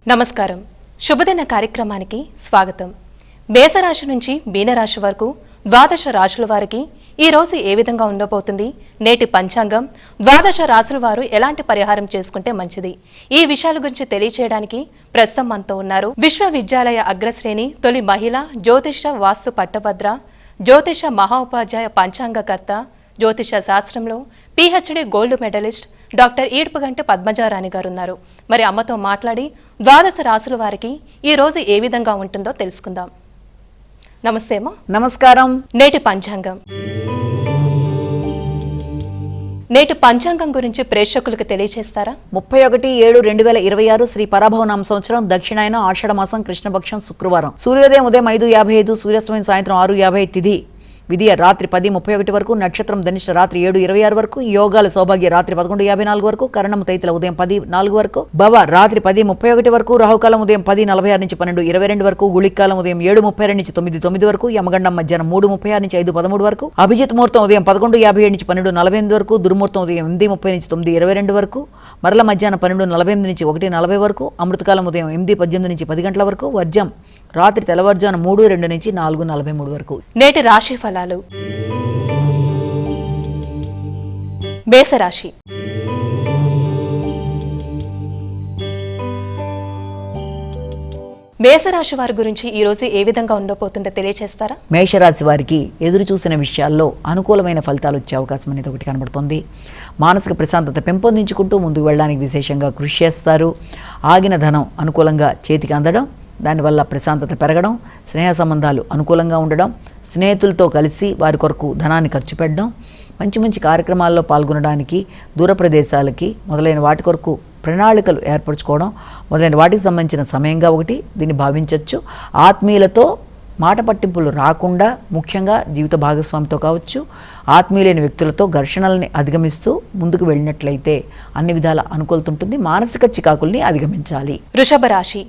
నమస్కారం. శుభదిన కార్యక్రమానికి స్వాగతం. మేషరాశి నుంచి మీనరాశి వరకు ద్వాదశ రాశుల వారికి ఈ రోజు ఏ విధంగా ఉండబోతుంది, నేటి పంచాంగం, ద్వాదశ రాశుల వారు ఎలాంటి పరిహారం చేసుకుంటే మంచిది, ఈ విషయాల గురించి తెలియచేయడానికి ప్రస్తుతం మనతో ఉన్నారు విశ్వవిద్యాలయ అగ్రశ్రేణి తొలి మహిళ జ్యోతిష వాస్తు పట్టభద్ర, జ్యోతిష మహోపాధ్యాయ పంచాంగకర్త, జ్యోతిష శాస్త్రంలో PhD gold medalist doctor Edupuganti Padmajarani గారు ఉన్నారు. మరి అమ్మతో మాట్లాడి ద్వాదశ రాశుల వారికి ఈ రోజు ఏ విధంగా ఉంటుందో తెలుసుకుందాం. నమస్తే అమ్మ. నమస్కారం. నేటి పంచాంగం. నేటి పంచాంగం గురించి ప్రేక్షకులకు తెలియజేస్తారా? 31/7/2026 శ్రీ పరాభవనామ సంవత్సరం, దక్షిణాయనం, ఆషాఢ మాసం, కృష్ణపక్షం, శుక్రవారం. సూర్యోదయం ఉదయం 5:55, సూర్యాస్తమయం సాయంత్రం 6:50. తిథి విధియ రాత్రి 10:31 వరకు, నక్షత్రం ధనిష్ట రాత్రి 7:26 వరకు, యోగాలు సౌభాగ్య రాత్రి 11:54 వరకు, కరణం తైతల ఉదయం 10:04 వరకు, భవ రాత్రి 10:31 వరకు, రాహుకాలం ఉదయం 10:46 నుంచి 12:22 వరకు, గుళికాలం ఉదయం 7:32 నుంచి 9:09 వరకు, యమగండం మధ్యాహ్నం 3:36 నుంచి 5:13 వరకు, అభిజిత్ ముహూర్తం ఉదయం 11:57 నుంచి 12:48 వరకు, దుర్ముహూర్తం ఉదయం 8:30 నుంచి 9:22 వరకు, మరల మధ్యాహ్నం 12:48 నుంచి 1:40 వరకు, అమృతకాలం ఉదయం 8:18 నుంచి 10 గంటల వరకు, వర్జం రాత్రి తెల్లవారుజామున 3:02 నుంచి 4:43 వరకు. నేటి రాశి ఫలాలు. మేషరాశి. మేషరాశి వారి గురించి ఈ రోజు ఏ విధంగా ఉండబోతుందో తెలియజేస్తారా? మేషరాశి వారికి ఎదురు చూసిన విషయాల్లో అనుకూలమైన ఫలితాలు వచ్చే అవకాశం అనేది ఒకటి కనబడుతుంది. మానసిక ప్రశాంతత పెంపొందించుకుంటూ ముందుకు వెళ్ళడానికి విశేషంగా కృషి చేస్తారు. ఆగిన ధనం అనుకూలంగా చేతికి అందడం, దానివల్ల ప్రశాంతత పెరగడం, స్నేహ సంబంధాలు అనుకూలంగా ఉండడం, స్నేహితులతో కలిసి వారి కొరకు ధనాన్ని ఖర్చు పెట్టడం, మంచి మంచి కార్యక్రమాల్లో పాల్గొనడానికి, దూర ప్రదేశాలకి మొదలైన వాటి కొరకు ప్రణాళికలు ఏర్పరచుకోవడం మొదలైన వాటికి సంబంధించిన సమయంగా ఒకటి దీన్ని భావించవచ్చు. ఆత్మీయులతో మాట పట్టింపులు రాకుండా, ముఖ్యంగా జీవిత భాగస్వామితో కావచ్చు, ఆత్మీయులైన వ్యక్తులతో ఘర్షణల్ని అధిగమిస్తూ ముందుకు వెళ్ళినట్లయితే అన్ని విధాల అనుకూలత ఉంటుంది. మానసిక చికాకుల్ని అధిగమించాలి. వృషభ రాశి.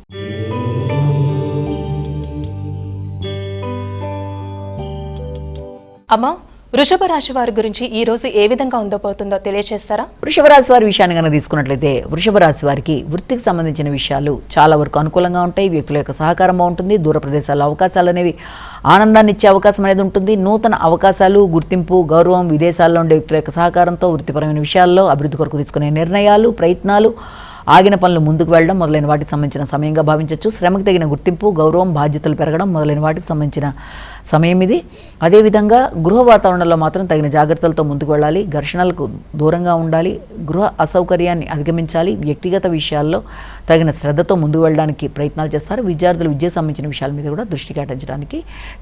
అమ్మా, వృషభ రాశి వారి గురించి ఈ రోజు ఏ విధంగా ఉండబోతుందో తెలియజేస్తారా? వృషభ రాశి వారి విషయాన్ని కనుక తీసుకున్నట్లయితే, వృషభ రాశి వారికి వృత్తికి సంబంధించిన విషయాలు చాలా వరకు అనుకూలంగా ఉంటాయి. వ్యక్తుల యొక్క సహకారం బాగుంటుంది. దూర ప్రదేశాల అవకాశాలు అనేవి ఆనందాన్ని ఇచ్చే అవకాశం అనేది ఉంటుంది. నూతన అవకాశాలు, గుర్తింపు, గౌరవం, విదేశాల్లో ఉండే వ్యక్తుల యొక్క సహకారంతో వృత్తిపరమైన విషయాల్లో అభివృద్ధి కొరకు తీసుకునే నిర్ణయాలు, ప్రయత్నాలు, ఆగిన పనులు ముందుకు వెళ్ళడం మొదలైన వాటికి సంబంధించిన సమయంగా భావించవచ్చు. శ్రమకు తగిన గుర్తింపు, గౌరవం, బాధ్యతలు పెరగడం మొదలైన వాటికి సంబంధించిన సమయం ఇది. అదేవిధంగా గృహ వాతావరణంలో మాత్రం తగిన జాగ్రత్తలతో ముందుకు వెళ్ళాలి. ఘర్షణలకు దూరంగా ఉండాలి. గృహ అసౌకర్యాన్ని అధిగమించాలి. వ్యక్తిగత విషయాల్లో తగిన శ్రద్ధతో ముందుకు వెళ్ళడానికి ప్రయత్నాలు చేస్తారు. విద్యార్థులు విద్యకు సంబంధించిన విషయాల మీద కూడా దృష్టి కేటాయించడానికి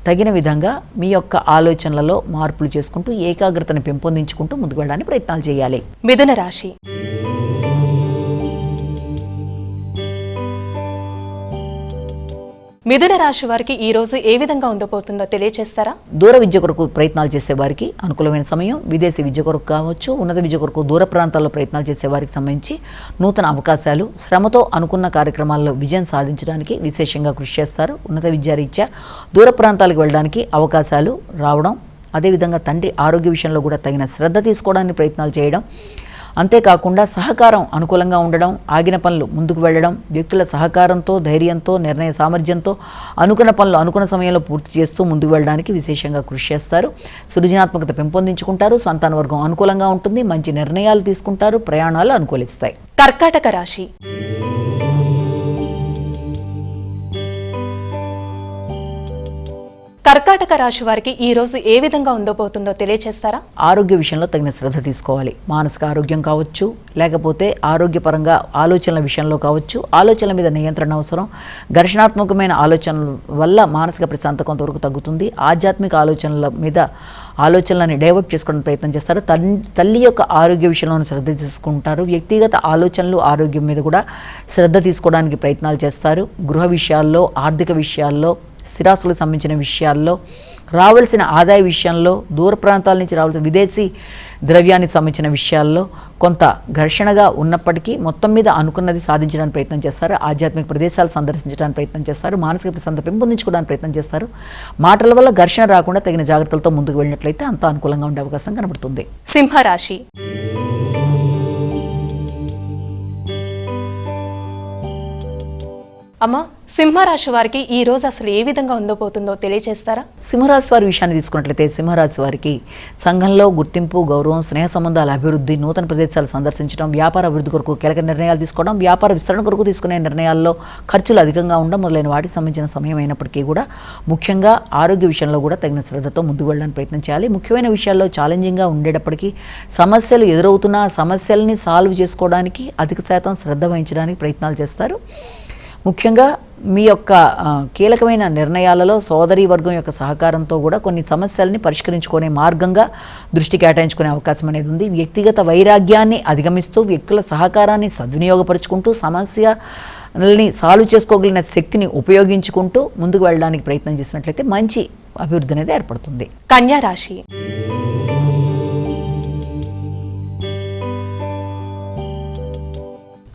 తగిన విధంగా మీ యొక్క ఆలోచనలలో మార్పులు చేసుకుంటూ ఏకాగ్రతను పెంపొందించుకుంటూ ముందుకు వెళ్ళడానికి ప్రయత్నాలు చేయాలి. మిథున రాశి. మిథున రాశి వారికి ఈ రోజు ఏ విధంగా ఉండబోతుందో తెలియజేస్తారా? దూర విద్య కొరకు ప్రయత్నాలు చేసే వారికి అనుకూలమైన సమయం. విదేశీ విద్య కొరకు కావచ్చు, ఉన్నత విద్య కొరకు దూర ప్రాంతాల్లో ప్రయత్నాలు చేసే వారికి సంబంధించి నూతన అవకాశాలు, శ్రమతో అనుకున్న కార్యక్రమాల్లో విజయం సాధించడానికి విశేషంగా కృషి చేస్తారు. ఉన్నత విద్యారీత్యా దూర ప్రాంతాలకు వెళ్ళడానికి అవకాశాలు రావడం, అదేవిధంగా తండ్రి ఆరోగ్య విషయంలో కూడా తగిన శ్రద్ధ తీసుకోవడానికి ప్రయత్నాలు చేయడం, అంతేకాకుండా సహకారం అనుకూలంగా ఉండడం, ఆగిన పనులు ముందుకు వెళ్ళడం, వ్యక్తుల సహకారంతో, ధైర్యంతో, నిర్ణయ సామర్థ్యంతో అనుకున్న పనులు అనుకున్న సమయంలో పూర్తి చేస్తూ ముందుకు వెళ్ళడానికి విశేషంగా కృషి చేస్తారు. సృజనాత్మకత పెంపొందించుకుంటారు. సంతాన వర్గం అనుకూలంగా ఉంటుంది. మంచి నిర్ణయాలు తీసుకుంటారు. ప్రయాణాలు అనుకూలిస్తాయి. కర్కాటక రాశి. కర్కాటక రాశి వారికి ఈ రోజు ఏ విధంగా ఉండబోతుందో తెలియజేస్తారా? ఆరోగ్య విషయంలో తగిన శ్రద్ధ తీసుకోవాలి. మానసిక ఆరోగ్యం కావచ్చు, లేకపోతే ఆరోగ్యపరంగా ఆలోచనల విషయంలో కావచ్చు, ఆలోచనల మీద నియంత్రణ అవసరం. ఘర్షణాత్మకమైన ఆలోచనల వల్ల మానసిక ప్రశాంతత కొంతవరకు తగ్గుతుంది. ఆధ్యాత్మిక ఆలోచనల మీద ఆలోచనలను డైవర్ట్ చేసుకోవడానికి ప్రయత్నం చేస్తారు. తల్లి యొక్క ఆరోగ్య విషయంలో శ్రద్ధ తీసుకుంటారు. వ్యక్తిగత ఆలోచనలు, ఆరోగ్యం మీద కూడా శ్రద్ధ తీసుకోవడానికి ప్రయత్నాలు చేస్తారు. గృహ విషయాల్లో, ఆర్థిక విషయాల్లో, స్థిరాస్తులకు సంబంధించిన విషయాల్లో, రావాల్సిన ఆదాయ విషయంలో, దూర ప్రాంతాల నుంచి రావాల్సిన విదేశీ ద్రవ్యానికి సంబంధించిన విషయాల్లో కొంత ఘర్షణగా ఉన్నప్పటికీ మొత్తం మీద అనుకున్నది సాధించడానికి ప్రయత్నం చేస్తారు. ఆధ్యాత్మిక ప్రదేశాలు సందర్శించడానికి ప్రయత్నం చేస్తారు. మానసిక ప్రశాంతత పెంపొందించుకోవడానికి ప్రయత్నం చేస్తారు. మాటల వల్ల ఘర్షణ రాకుండా తగిన జాగ్రత్తలతో ముందుకు వెళ్ళినట్లయితే అంత అనుకూలంగా ఉండే అవకాశం కనబడుతుంది. సింహరాశి. అమ్మ, సింహరాశి వారికి ఈ రోజు అసలు ఏ విధంగా ఉండబోతుందో తెలియజేస్తారా? సింహరాశి వారి విషయాన్ని తీసుకున్నట్లయితే సింహరాశి వారికి సంఘంలో గుర్తింపు, గౌరవం, స్నేహ సంబంధాల అభివృద్ధి, నూతన ప్రదేశాలు సందర్శించడం, వ్యాపార అభివృద్ధి కొరకు కీలక నిర్ణయాలు తీసుకోవడం, వ్యాపార విస్తరణ కొరకు తీసుకునే నిర్ణయాల్లో ఖర్చులు అధికంగా ఉండడం మొదలైన వాటికి సంబంధించిన సమయం అయినప్పటికీ కూడా ముఖ్యంగా ఆరోగ్య విషయంలో కూడా తగిన శ్రద్ధతో ముందుకు వెళ్ళడానికి ప్రయత్నం చేయాలి. ముఖ్యమైన విషయాల్లో ఛాలెంజింగ్గా ఉండేటప్పటికీ సమస్యలు ఎదురవుతున్న సమస్యల్ని సాల్వ్ చేసుకోవడానికి అధిక శాతం శ్రద్ధ వహించడానికి ప్రయత్నాలు చేస్తారు. ముఖ్యంగా మీ యొక్క కీలకమైన నిర్ణయాలలో సోదరీ వర్గం యొక్క సహకారంతో కూడా కొన్ని సమస్యల్ని పరిష్కరించుకునే మార్గంగా దృష్టి కేటాయించుకునే అవకాశం అనేది ఉంది. వ్యక్తిగత వైరాగ్యాన్ని అధిగమిస్తూ వ్యక్తుల సహకారాన్ని సద్వినియోగపరుచుకుంటూ సమస్యల్ని సాల్వ్ చేసుకోగలిగిన శక్తిని ఉపయోగించుకుంటూ ముందుకు వెళ్ళడానికి ప్రయత్నం చేసినట్లయితే మంచి అభివృద్ధి అనేది ఏర్పడుతుంది. కన్యా రాశి.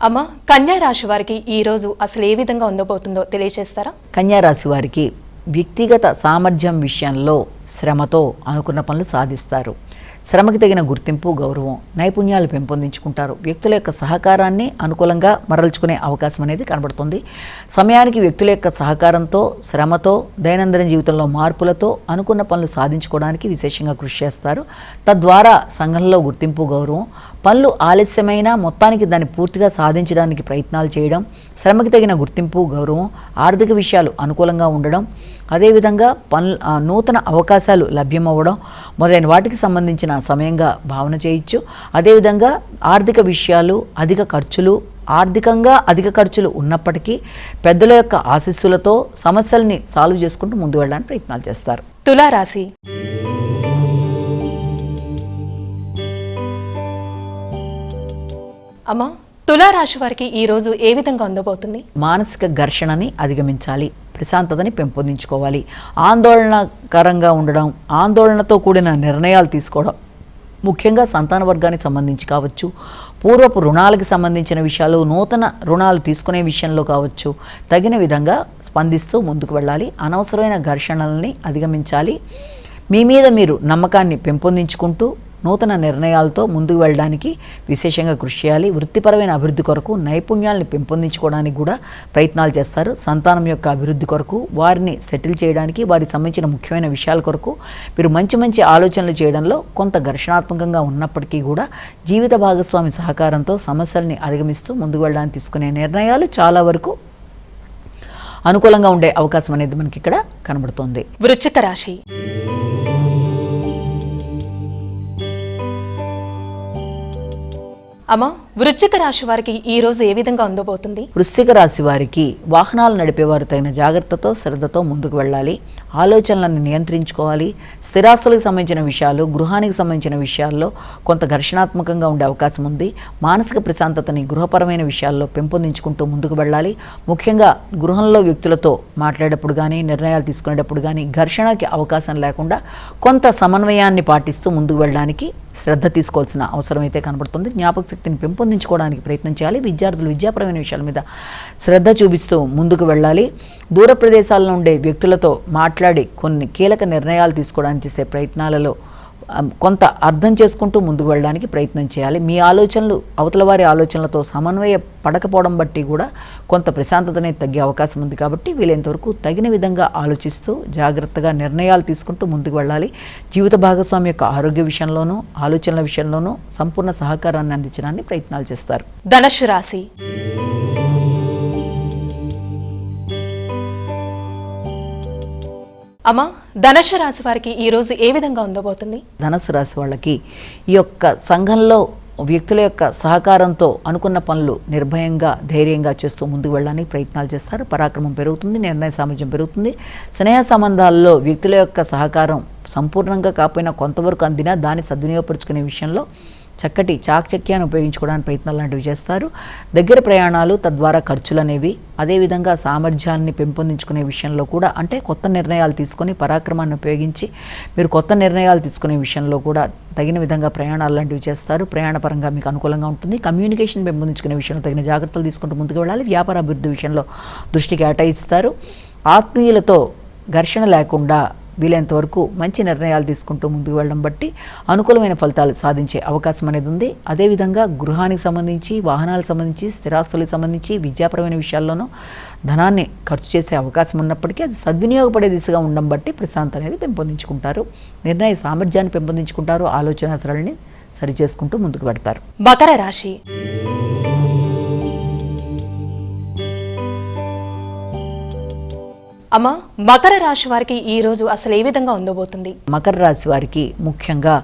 అమ్మ, కన్యా రాశి వారికి ఈ రోజు అసలు ఏ విధంగా ఉండబోతుందో తెలియజేస్తారా? కన్యా రాశి వారికి వ్యక్తిగత సామర్థ్యం విషయంలో శ్రమతో అనుకున్న పనులు సాధిస్తారు. శ్రమకి తగిన గుర్తింపు, గౌరవం, నైపుణ్యాలు పెంపొందించుకుంటారు. వ్యక్తుల యొక్క సహకారాన్ని అనుకూలంగా మరల్చుకునే అవకాశం అనేది కనబడుతుంది. సమయానికి వ్యక్తుల యొక్క సహకారంతో, శ్రమతో, దైనందిన జీవితంలో మార్పులతో అనుకున్న పనులు సాధించుకోవడానికి విశేషంగా కృషి చేస్తారు. తద్వారా సంఘంలో గుర్తింపు, గౌరవం, పనులు ఆలస్యమైన మొత్తానికి దాన్ని పూర్తిగా సాధించడానికి ప్రయత్నాలు చేయడం, శ్రమకి తగిన గుర్తింపు, గౌరవం, ఆర్థిక విషయాలు అనుకూలంగా ఉండడం, అదేవిధంగా నూతన అవకాశాలు లభ్యమవ్వడం మొదలైన వాటికి సంబంధించిన సమయంగా భావన చేయొచ్చు. అదేవిధంగా ఆర్థిక విషయాలు, అధిక ఖర్చులు, ఆర్థికంగా అధిక ఖర్చులు ఉన్నప్పటికీ పెద్దల యొక్క ఆశీస్సులతో సమస్యల్ని సాల్వ్ చేసుకుంటూ ముందు వెళ్ళడానికి ప్రయత్నాలు చేస్తారు. తులారాశి. అమ్మా, తులారాశి వారికి ఈ రోజు ఏ విధంగా ఉండబోతుంది? మానసిక ఘర్షణని అధిగమించాలి, ప్రశాంతతని పెంపొందించుకోవాలి. ఆందోళనకరంగా ఉండడం, ఆందోళనతో కూడిన నిర్ణయాలు తీసుకోవడం, ముఖ్యంగా సంతాన వర్గానికి సంబంధించి కావచ్చు, పూర్వపు రుణాలకు సంబంధించిన విషయాలు, నూతన రుణాలు తీసుకునే విషయంలో కావచ్చు, తగిన విధంగా స్పందిస్తూ ముందుకు వెళ్ళాలి. అనవసరమైన ఘర్షణల్ని అధిగమించాలి. మీ మీద మీరు నమ్మకాన్ని పెంపొందించుకుంటూ నూతన నిర్ణయాలతో ముందుకు వెళ్ళడానికి విశేషంగా కృషి చేయాలి. వృత్తిపరమైన అభివృద్ధి కొరకు నైపుణ్యాలను పెంపొందించుకోవడానికి కూడా ప్రయత్నాలు చేస్తారు. సంతానం యొక్క అభివృద్ధి కొరకు, వారిని సెటిల్ చేయడానికి, వారికి సంబంధించిన ముఖ్యమైన విషయాల కొరకు మీరు మంచి మంచి ఆలోచనలు చేయడంలో కొంత ఘర్షణాత్మకంగా ఉన్నప్పటికీ కూడా జీవిత భాగస్వామి సహకారంతో సమస్యల్ని అధిగమిస్తూ ముందుకు వెళ్ళడానికి తీసుకునే నిర్ణయాలు చాలా వరకు అనుకూలంగా ఉండే అవకాశం అనేది మనకి ఇక్కడ కనబడుతోంది. వృశ్చిక రాశి. అమ్మా, వృశ్చిక రాశి వారికి ఈ రోజు ఏ విధంగా ఉండబోతుంది? వృశ్చిక రాశి వారికి వాహనాలు నడిపేవారు తగిన జాగ్రత్తతో, శ్రద్ధతో ముందుకు వెళ్ళాలి. ఆలోచనలను నియంత్రించుకోవాలి. స్థిరాస్తులకు సంబంధించిన విషయాలు, గృహానికి సంబంధించిన విషయాల్లో కొంత ఘర్షణాత్మకంగా ఉండే అవకాశం ఉంది. మానసిక ప్రశాంతతని గృహపరమైన విషయాల్లో పెంపొందించుకుంటూ ముందుకు వెళ్ళాలి. ముఖ్యంగా గృహంలో వ్యక్తులతో మాట్లాడేటప్పుడు కానీ, నిర్ణయాలు తీసుకునేటప్పుడు కానీ ఘర్షణకి అవకాశం లేకుండా కొంత సమన్వయాన్ని పాటిస్తూ ముందుకు వెళ్ళడానికి శ్రద్ధ తీసుకోవాల్సిన అవసరం అయితే కనబడుతుంది. జ్ఞాపక శక్తిని పెంపొందించుకోవడానికి ప్రయత్నం చేయాలి. విద్యార్థులు విద్యాపరమైన విషయాల మీద శ్రద్ధ చూపిస్తూ ముందుకు వెళ్ళాలి. దూర ప్రదేశాల్లో ఉండే వ్యక్తులతో మాట్లాడి కొన్ని కీలక నిర్ణయాలు తీసుకోవడానికి చేసే ప్రయత్నాలలో కొంత అర్థం చేసుకుంటూ ముందుకు వెళ్ళడానికి ప్రయత్నం చేయాలి. మీ ఆలోచనలు అవతల వారి ఆలోచనలతో సమన్వయ పడకపోవడం బట్టి కూడా కొంత ప్రశాంతతనే తగ్గే అవకాశం ఉంది. కాబట్టి వీలైనంతవరకు తగిన విధంగా ఆలోచిస్తూ జాగ్రత్తగా నిర్ణయాలు తీసుకుంటూ ముందుకు వెళ్ళాలి. జీవిత భాగస్వామి యొక్క ఆరోగ్య విషయంలోనూ, ఆలోచనల విషయంలోనూ సంపూర్ణ సహకారాన్ని అందించడానికి ప్రయత్నాలు చేస్తారు. ధనుస్సు రాశి. అమ్మా, ధనుస్సు రాశి వారికి ఈ రోజు ఏ విధంగా ఉండబోతుంది? ధనుస్సు రాశి వాళ్ళకి ఈ యొక్క సంఘంలో వ్యక్తుల యొక్క సహకారంతో అనుకున్న పనులు నిర్భయంగా, ధైర్యంగా చేస్తూ ముందుకు వెళ్ళడానికి ప్రయత్నాలు చేస్తారు. పరాక్రమం పెరుగుతుంది, నిర్ణయ సామర్థ్యం పెరుగుతుంది. స్నేహ సంబంధాల్లో వ్యక్తుల యొక్క సహకారం సంపూర్ణంగా కాకపోయినా కొంతవరకు అందినా దాన్ని సద్వినియోగపరుచుకునే విషయంలో చక్కటి చాకచక్యాన్ని ఉపయోగించుకోవడానికి ప్రయత్నాలు లాంటివి చేస్తారు. దగ్గర ప్రయాణాలు, తద్వారా ఖర్చులు అనేవి, అదేవిధంగా సామర్థ్యాన్ని పెంపొందించుకునే విషయంలో కూడా, అంటే కొత్త నిర్ణయాలు తీసుకొని పరాక్రమాన్ని ఉపయోగించి మీరు కొత్త నిర్ణయాలు తీసుకునే విషయంలో కూడా తగిన విధంగా ప్రయాణాలు లాంటివి చేస్తారు. ప్రయాణపరంగా మీకు అనుకూలంగా ఉంటుంది. కమ్యూనికేషన్ పెంపొందించుకునే విషయంలో తగిన జాగ్రత్తలు తీసుకుంటూ ముందుకు వెళ్ళాలి. వ్యాపార అభివృద్ధి విషయంలో దృష్టి కేటాయిస్తారు. ఆత్మీయులతో ఘర్షణ లేకుండా వీలైనంత వరకు మంచి నిర్ణయాలు తీసుకుంటూ ముందుకు వెళ్ళడం బట్టి అనుకూలమైన ఫలితాలు సాధించే అవకాశం అనేది ఉంది. అదేవిధంగా గృహానికి సంబంధించి, వాహనాలకు సంబంధించి, స్థిరాస్తులకు సంబంధించి, విద్యాపరమైన విషయాల్లోనూ ధనాన్ని ఖర్చు చేసే అవకాశం ఉన్నప్పటికీ అది సద్వినియోగపడే దిశగా ఉండడం బట్టి ప్రశాంతత అనేది పెంపొందించుకుంటారు. నిర్ణయ సామర్థ్యాన్ని పెంపొందించుకుంటారు. ఆలోచన ధరల్ని సరిచేసుకుంటూ ముందుకు పెడతారు. మకర రాశి. అమ్మ, మకర రాశి వారికి ఈ రోజు అసలు ఏ విధంగా ఉండబోతుంది? మకర రాశి వారికి ముఖ్యంగా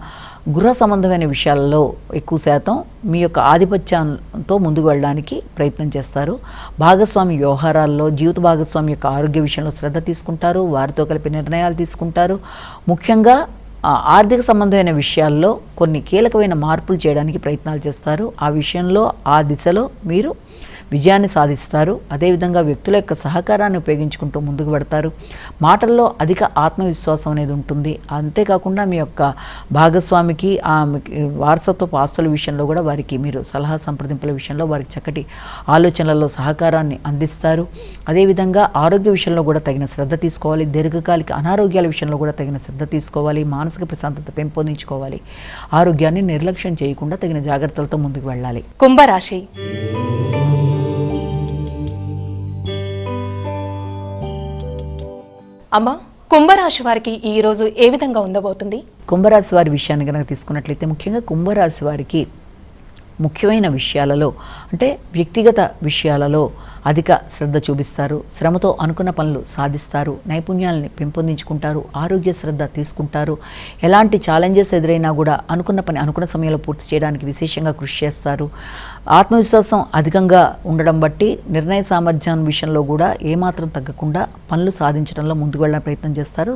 గృహ సంబంధమైన విషయాలలో ఎక్కువ శాతం మీ యొక్క ఆధిపత్యంతో ముందుకు వెళ్ళడానికి ప్రయత్నం చేస్తారు. భాగస్వామి వ్యవహారాల్లో, జీవిత భాగస్వామి యొక్క ఆరోగ్య విషయంలో శ్రద్ధ తీసుకుంటారు. వారితో కలిపి నిర్ణయాలు తీసుకుంటారు. ముఖ్యంగా ఆర్థిక సంబంధమైన విషయాల్లో కొన్ని కీలకమైన మార్పులు చేయడానికి ప్రయత్నాలు చేస్తారు. ఆ విషయంలో, ఆ దిశలో మీరు విజయాన్ని సాధిస్తారు. అదేవిధంగా వ్యక్తుల యొక్క సహకారాన్ని ఉపయోగించుకుంటూ ముందుకు పెడతారు. మాటల్లో అధిక ఆత్మవిశ్వాసం అనేది ఉంటుంది. అంతేకాకుండా మీ యొక్క భాగస్వామికి వారసత్వ ఆస్తుల విషయంలో కూడా వారికి మీరు సలహా సంప్రదింపుల విషయంలో వారికి చక్కటి ఆలోచనలలో సహకారాన్ని అందిస్తారు. అదేవిధంగా ఆరోగ్య విషయంలో కూడా తగిన శ్రద్ధ తీసుకోవాలి. దీర్ఘకాలిక అనారోగ్యాల విషయంలో కూడా తగిన శ్రద్ధ తీసుకోవాలి. మానసిక ప్రశాంతత పెంపొందించుకోవాలి. ఆరోగ్యాన్ని నిర్లక్ష్యం చేయకుండా తగిన జాగ్రత్తలతో ముందుకు వెళ్ళాలి. కుంభరాశి. అమ్మ, కుంభరాశి వారికి ఈ రోజు ఏ విధంగా ఉండబోతుంది? కుంభరాశి వారి విషయాన్ని కనుక తీసుకున్నట్లయితే ముఖ్యంగా కుంభరాశి వారికి ముఖ్యమైన విషయాలలో అంటే వ్యక్తిగత విషయాలలో అధిక శ్రద్ధ చూపిస్తారు. శ్రమతో అనుకున్న పనులు సాధిస్తారు. నైపుణ్యాలని పెంపొందించుకుంటారు. ఆరోగ్య శ్రద్ధ తీసుకుంటారు. ఎలాంటి ఛాలెంజెస్ ఎదురైనా కూడా అనుకున్న పని అనుకున్న సమయంలో పూర్తి చేయడానికి విశేషంగా కృషి చేస్తారు. ఆత్మవిశ్వాసం అధికంగా ఉండడం బట్టి నిర్ణయ సామర్థ్యం విషయంలో కూడా ఏమాత్రం తగ్గకుండా పనులు సాధించడంలో ముందుకు వెళ్ళడానికి ప్రయత్నం చేస్తారు.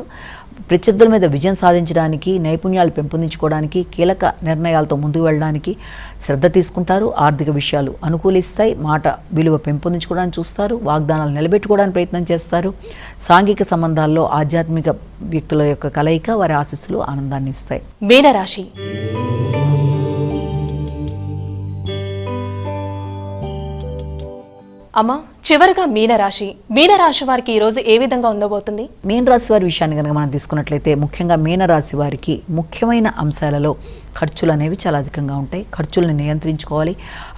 ప్రత్యర్థుల మీద విజయం సాధించడానికి, నైపుణ్యాలు పెంపొందించుకోవడానికి, కీలక నిర్ణయాలతో ముందుకు వెళ్ళడానికి శ్రద్ధ తీసుకుంటారు. ఆర్థిక విషయాలు అనుకూలిస్తాయి. మాట విలువ పెంపొందించుకోవడానికి చూస్తారు. వాగ్దానాలు నిలబెట్టుకోవడానికి ప్రయత్నం చేస్తారు. సాంఘిక సంబంధాల్లో ఆధ్యాత్మిక వ్యక్తుల యొక్క కలయిక వారి ఆశీస్సులు ఆనందాన్ని ఇస్తాయి. మీనరాశి. అమ్మ, చివరిగా మీనరాశి. మీనరాశి వారికి ఈ రోజు ఏ విధంగా ఉండబోతుంది? మీనరాశి వారి విషయాన్ని కనుక మనం తీసుకున్నట్లయితే ముఖ్యంగా మీనరాశి వారికి ముఖ్యమైన అంశాలలో ఖర్చులు అనేవి చాలా అధికంగా ఉంటాయి. ఖర్చులను నియంత్రించుకోవాలి.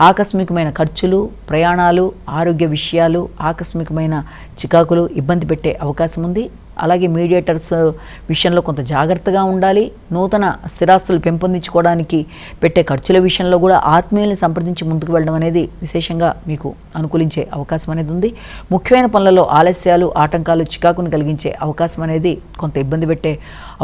ఆకస్మికమైన ఖర్చులు, ప్రయాణాలు, ఆరోగ్య విషయాలు, ఆకస్మికమైన చికాకులు ఇబ్బంది పెట్టే అవకాశం ఉంది. అలాగే మీడియేటర్స్ విషయంలో కొంత జాగ్రత్తగా ఉండాలి. నూతన స్థిరాస్తులు పెంపొందించుకోవడానికి పెట్టే ఖర్చుల విషయంలో కూడా ఆత్మీయుల్ని సంప్రదించి ముందుకు వెళ్ళడం అనేది విశేషంగా మీకు అనుకూలించే అవకాశం అనేది ఉంది. ముఖ్యమైన పనులలో ఆలస్యాలు, ఆటంకాలు, చికాకును కలిగించే అవకాశం అనేది కొంత ఇబ్బంది పెట్టే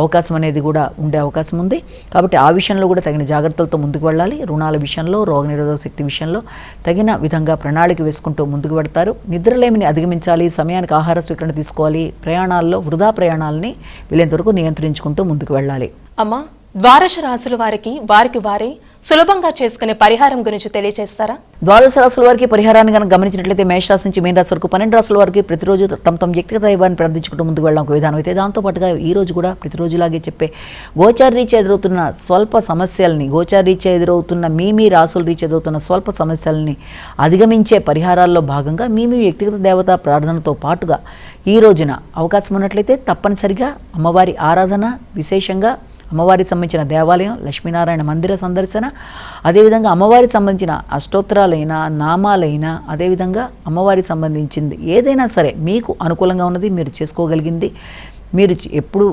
అవకాశం అనేది కూడా ఉండే అవకాశం ఉంది. కాబట్టి ఆ విషయంలో కూడా తగిన జాగ్రత్తలతో ముందుకు వెళ్ళాలి. రుణాల విషయంలో, రోగనిరోధక శక్తి విషయంలో తగిన విధంగా ప్రణాళిక వేసుకుంటూ ముందుకు పెడతారు. నిద్రలేమిని అధిగమించాలి. సమయానికి ఆహార స్వీకరణ తీసుకోవాలి. ప్రయాణాల్లో వృధా ప్రయాణాలని వీలైనంతవరకు నియంత్రించుకుంటూ ముందుకు వెళ్ళాలి. అమ్మా, ద్వాదశ రాశుల వారికి వారే సులభంగా చేసుకునే పరిహారం గురించి తెలియజేస్తారా? ద్వాదశ రాశుల వారికి పరిహారాన్ని కనుక గమనించినట్లయితే మేషరాశి నుంచి మీన రాశి వరకు 12 రాశుల వారికి ప్రతిరోజు తమ వ్యక్తిగత దైవాన్ని ప్రార్థించుకుంటూ ముందుకు వెళ్ళడం ఒక విధానం అయితే, దాంతోపాటుగా ఈ రోజు కూడా ప్రతిరోజులాగే చెప్పే గోచార రీత్యా ఎదురవుతున్న స్వల్ప సమస్యల్ని, గోచార రీత్యా ఎదురవుతున్న మీ రాశుల రీత్యా ఎదురవుతున్న స్వల్ప సమస్యల్ని అధిగమించే పరిహారాల్లో భాగంగా మీ వ్యక్తిగత దేవతా ప్రార్థనతో పాటుగా ఈ రోజున అవకాశం ఉన్నట్లయితే తప్పనిసరిగా అమ్మవారి ఆరాధన, విశేషంగా అమ్మవారికి సంబంధించిన దేవాలయం, లక్ష్మీనారాయణ మందిర సందర్శన, అదేవిధంగా అమ్మవారికి సంబంధించిన అష్టోత్తరాలైనా, నామాలైనా, అదేవిధంగా అమ్మవారికి సంబంధించింది ఏదైనా సరే మీకు అనుకూలంగా ఉన్నది, మీరు చేసుకోగలిగింది, మీరు ఎప్పుడు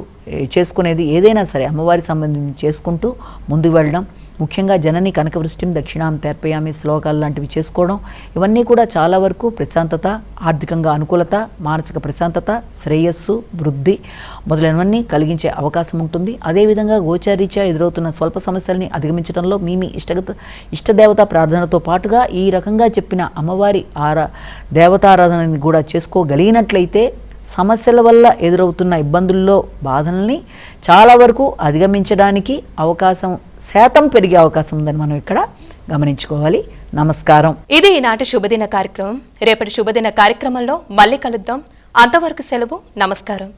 చేసుకునేది ఏదైనా సరే అమ్మవారికి సంబంధించి చేసుకుంటూ ముందుకు వెళ్ళడం. ముఖ్యంగా జనని కనకవృష్టిం దక్షిణాం తర్పయామి శ్లోకాలు లాంటివి చేసుకోవడం, ఇవన్నీ కూడా చాలా వరకు ప్రశాంతత, ఆర్థికంగా అనుకూలత, మానసిక ప్రశాంతత, శ్రేయస్సు, వృద్ధి మొదలైనవన్నీ కలిగించే అవకాశం ఉంటుంది. అదేవిధంగా గోచారీత్యా ఎదురవుతున్న స్వల్ప సమస్యల్ని అధిగమించడంలో మీ ఇష్టదేవతా ప్రార్థనతో పాటుగా ఈ రకంగా చెప్పిన అమ్మవారి దేవతారాధనని కూడా చేసుకోగలిగినట్లయితే సమస్యల వల్ల ఎదురవుతున్న ఇబ్బందుల్లో బాధల్ని చాలా వరకు అధిగమించడానికి శాతం పెరిగే అవకాశం ఉందని మనం ఇక్కడ గమనించుకోవాలి. నమస్కారం. ఇది ఈనాటి శుభదిన కార్యక్రమం. రేపటి శుభదిన కార్యక్రమంలో మళ్ళీ కలుద్దాం. అంతవరకు సెలవు. నమస్కారం.